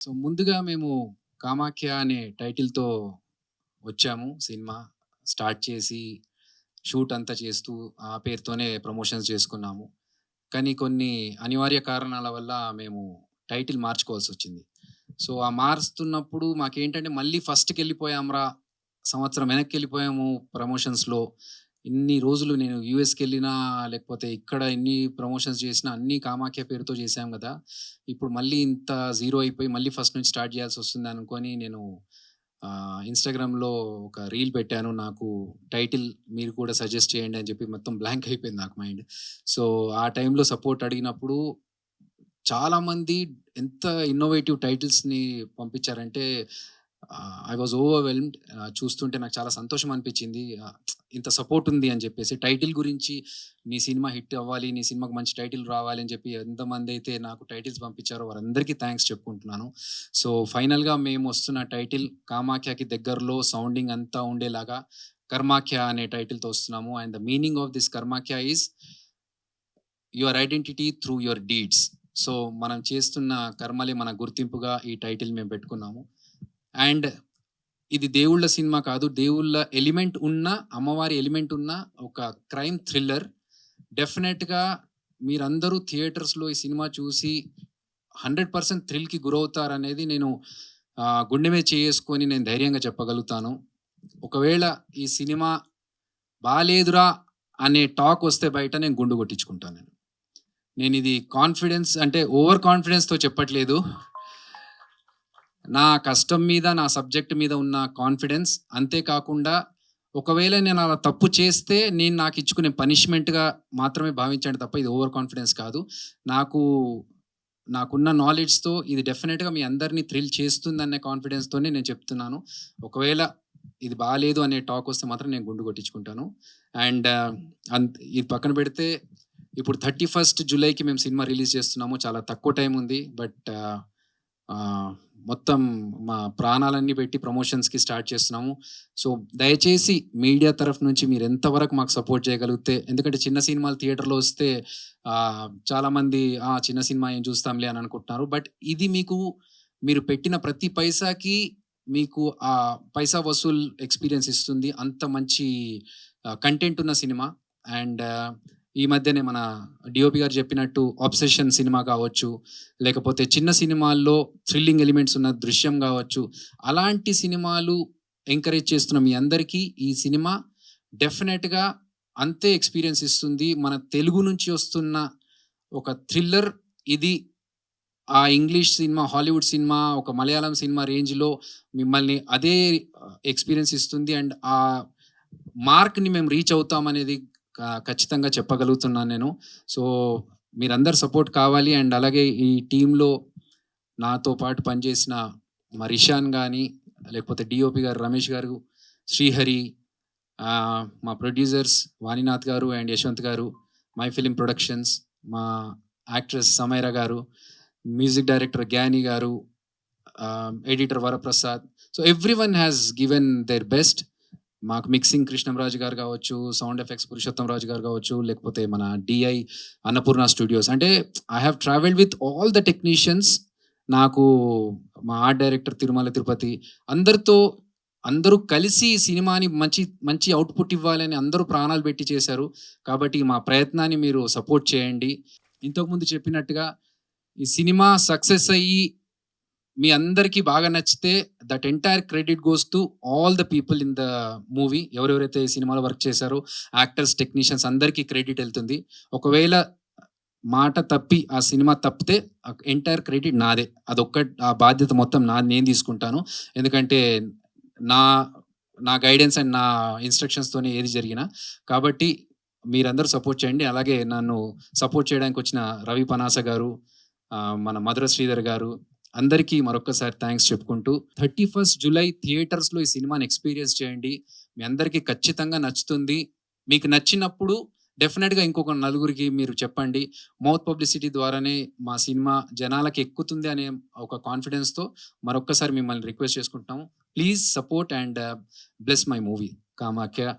So, ముందుగా మేము 'కామాఖ్య' అనే టైటిల్‌తో వచ్చాము సినిమా. స్టార్ట్ చేసి, షూట్ అంతా చేస్తూ, ఆ పేరుతోనే ప్రమోషన్స్ చేసుకున్నాము. కానీ కొన్ని అనివార్య కారణాల వల్ల మేము టైటిల్ మార్చుకోవాల్సొచ్చింది. సో, ఆ మారుస్తున్నప్పుడు మాకేంటంటే మళ్ళీ ఫస్ట్‌కెళ్ళిపోయాంరా, సంవత్సరం వెనక్కెళ్ళిపోయాము ప్రమోషన్స్‌లో. ఇన్ని రోజులు నేను యూఎస్‌కెళ్ళినా, లేకపోతే ఇక్కడ ఎన్ని ప్రమోషన్స్ చేసినా అన్నీ కామాఖ్య పేరుతో చేశాం గదా! ఇప్పుడు మళ్ళీ ఇంత జీరో అయిపోయి మళ్ళీ ఫస్ట్ నుంచి స్టార్ట్ చేయాల్సొస్తుందనుకోని నేను ఇన్‌స్టాగ్రామ్‌లో ఒక రీల్ పెట్టాను. నాకు టైటిల్ మీరు కూడా సజెస్ట్ చేయండి అని చెప్పి మొత్తం బ్లాంక్ అయిపోయింది నాకు మైండ్. సో, ఆ టైంలో సపోర్ట్ అడిగినప్పుడు చాలామంది ఎంత ఇన్నోవేటివ్ టైటిల్స్‌ని పంపించారంటే ఐ వాస్ ఓవర్‌వెల్మ్డ్. చూస్తుంటే నాకు చాలా సంతోషం అనిపించింది. ఇంత సపోర్ట్ ఉంది అని చెప్పేసి. టైటిల్ గురించి నీ సినిమా హిట్ అవ్వాలి, నీ సినిమాకి మంచి టైటిల్ రావాలి అని చెప్పి ఎంతమందైతే నాకు టైటిల్స్ పంపించారో వారందరికీ థాంక్స్ చెప్పుకుంటున్నాను. సో, ఫైనల్‌గా మేము వస్తున్న టైటిల్ 'కామాఖ్యకి' దగ్గరలో సౌండింగ్ అంతా ఉండేలాగా 'కర్మాఖ్య' అనే టైటిల్‌తో వస్తున్నాము. And the meaning of this 'Karmakhya' is your identity through your deeds. So, మనం చేస్తున్న కర్మలే మన గుర్తింపుగా ఈ టైటిల్ మేము పెట్టుకున్నాము. అండ్ ఇది దేవుళ్ళ సినిమా కాదు. దేవుళ్ళ ఎలిమెంట్ ఉన్న, అమ్మవారి ఎలిమెంట్ ఉన్న ఒక క్రైమ్ థ్రిల్లర్. డెఫినెట్‌గా మీరందరూ థియేటర్స్‌లో ఈ సినిమా చూసి 100% థ్రిల్‌కి గురవుతారనేది నేను గుండె మీద చేసుకొని నేను ధైర్యంగా చెప్పగలుగుతాను. ఒకవేళ ఈ సినిమా బాలేదురా అనే టాక్ వస్తే బయట నేను గుండు కొట్టించుకుంటాను నేను. నేనిది కాన్ఫిడెన్స్ అంటే ఓవర్ కాన్ఫిడెన్స్‌తో చెప్పట్లేదు. నా కష్టం మీద, నా సబ్జెక్ట్ మీద ఉన్న కాన్ఫిడెన్స్. అంతే కాకుండా ఒకవేళ నేను అలా తప్పు చేస్తే నేను నాకిచ్చుకునే పనిష్మెంట్‌గా మాత్రమే భావించాను తప్ప ఇది ఓవర్ కాన్ఫిడెన్స్ కాదు. నాకు నాకున్న నాలెడ్జ్‌తో ఇది డెఫినిట్‌గా మీ అందరిని థ్రిల్ చేస్తుందనే కాన్ఫిడెన్స్‌తోనే నేను చెప్తున్నాను. ఒకవేళ ఇది బాలేదు అనే టాక్ వస్తే మాత్రం నేను గుండు కొట్టించుకుంటాను. అండ్ ఇది పక్కన పెడితే ఇప్పుడు 31 జులైకి మేము సినిమా రిలీజ్ చేస్తున్నాము. చాలా తక్కువ టైం ఉంది. బట్ మొత్తం మా ప్రాణాలన్నీ పెట్టి ప్రమోషన్స్‌కి స్టార్ట్ చేస్తున్నాము. సో, దయచేసి మీడియా తరఫు నుంచి మీరు ఎంతవరకు మాకు సపోర్ట్ చేయగలిగితే ఎందుకంటే చిన్న సినిమాలు థియేటర్‌లో వస్తే చాలామంది చిన్న సినిమా ఏం చూస్తాంలే అని అనుకుంటున్నారు. బట్ ఇది మీకు మీరు పెట్టిన ప్రతి పైసాకి మీకు పైసా వసూల్ ఎక్స్‌పీరియన్స్ ఇస్తుంది. అంత మంచి కంటెంట్ ఉన్న సినిమా. అండ్ ఈ మధ్యనే మన డీఓపీ గారు చెప్పినట్టు 'అబ్సెషన్' సినిమా కావచ్చు, లేకపోతే చిన్న సినిమాల్లో థ్రిల్లింగ్ ఎలిమెంట్స్ ఉన్న 'దృశ్యం' కావచ్చు. అలాంటి సినిమాలు ఎంకరేజ్ చేస్తున్న మీ అందరికీ ఈ సినిమా డెఫినిట్‌గా అంతే ఎక్స్‌పీరియన్స్ ఇస్తుంది. మన తెలుగు నుంచి వస్తున్న ఒక థ్రిల్లర్ ఇది ఇంగ్లీష్ సినిమా, హాలీవుడ్ సినిమా, ఒక మలయాళం సినిమా రేంజ్‌లో మిమ్మల్ని అదే ఎక్స్‌పీరియన్స్ ఇస్తుంది. అండ్ ఆ మార్క్‌ని మేము రీచ్ అవుతామనేది ఖచ్చితంగా చెప్పగలుగుతున్నాను నేను. సో, మీరందరు సపోర్ట్ కావాలి. అండ్ అలాగే ఈ టీమ్‌లో నాతో పాటు పనిచేసిన మా రిషాన్ గాని, లేకపోతే డీఓపీ గారు రమేష్ గారు, శ్రీహరి, మా ప్రొడ్యూసర్స్ వాణినాథ్ గారు అండ్ యశ్వంత్ గారు, మై ఫిల్మ్ ప్రొడక్షన్స్, మా యాక్ట్రెస్ సమైరా గారు, మ్యూజిక్ డైరెక్టర్ గ్యానీ గారు, editor Varaprasad. So, everyone has given their best. మాకు మిక్సింగ్ కృష్ణంరాజు గారు కావచ్చు, సౌండ్ ఎఫెక్ట్స్ పురుషోత్తం రాజు గారు కావచ్చు, లేకపోతే మన డిఐ అన్నపూర్ణ స్టూడియోస్. అంటే I have travelled with all the technicians. నాకు మా ఆర్ట్ డైరెక్టర్ తిరుమల తిరుపతి అందరితో అందరూ కలిసి ఈ సినిమాని మంచి మంచి అవుట్‌పుట్ ఇవ్వాలని అందరూ ప్రాణాలు పెట్టి చేశారు. కాబట్టి మా ప్రయత్నాన్ని మీరు సపోర్ట్ చేయండి. ఇంతకుముందు చెప్పినట్టుగా ఈ సినిమా సక్సెస్ అయ్యి మీ అందరికీ బాగా నచ్చితే that entire credit goes to all the people in the movie. ఎవరెవరైతే ఈ సినిమాలో వర్క్ చేశారో యాక్టర్స్, టెక్నీషియన్స్ అందరికీ క్రెడిట్ ఎళ్తుంది. ఒకవేళ మాట తప్పి ఆ సినిమా తప్పితే ఎంటైర్ క్రెడిట్ నాదే. ఆ బాధ్యత మొత్తం నేను తీసుకుంటాను. ఎందుకంటే నా నా గైడెన్స్ అండ్ నా ఇన్‌స్ట్రక్షన్స్‌తోనే ఏది జరిగినా. కాబట్టి మీరందరూ సపోర్ట్ చేయండి. అలాగే నన్ను సపోర్ట్ చేయడానికొచ్చిన రవి పనాస గారు, మన మధుర శ్రీధర్ గారు అందరికీ మరొక్కసారి థాంక్స్ చెప్పుకుంటూ 31 జులై థియేటర్స్‌లో ఈ సినిమాని ఎక్స్‌పీరియన్స్ చేయండి. మీ అందరికీ ఖచ్చితంగా నచ్చుతుంది. మీకు నచ్చినప్పుడు డెఫినిట్‌గా ఇంకొక నలుగురికి మీరు చెప్పండి. మౌత్ పబ్లిసిటీ ద్వారానే మా సినిమా జనాలకి ఎక్కుతుంది అనే ఒక కాన్ఫిడెన్స్‌తో మరొక్కసారి మిమ్మల్ని రిక్వెస్ట్ చేసుకుంటున్నాము. Please support and bless my movie 'Kamakhya'.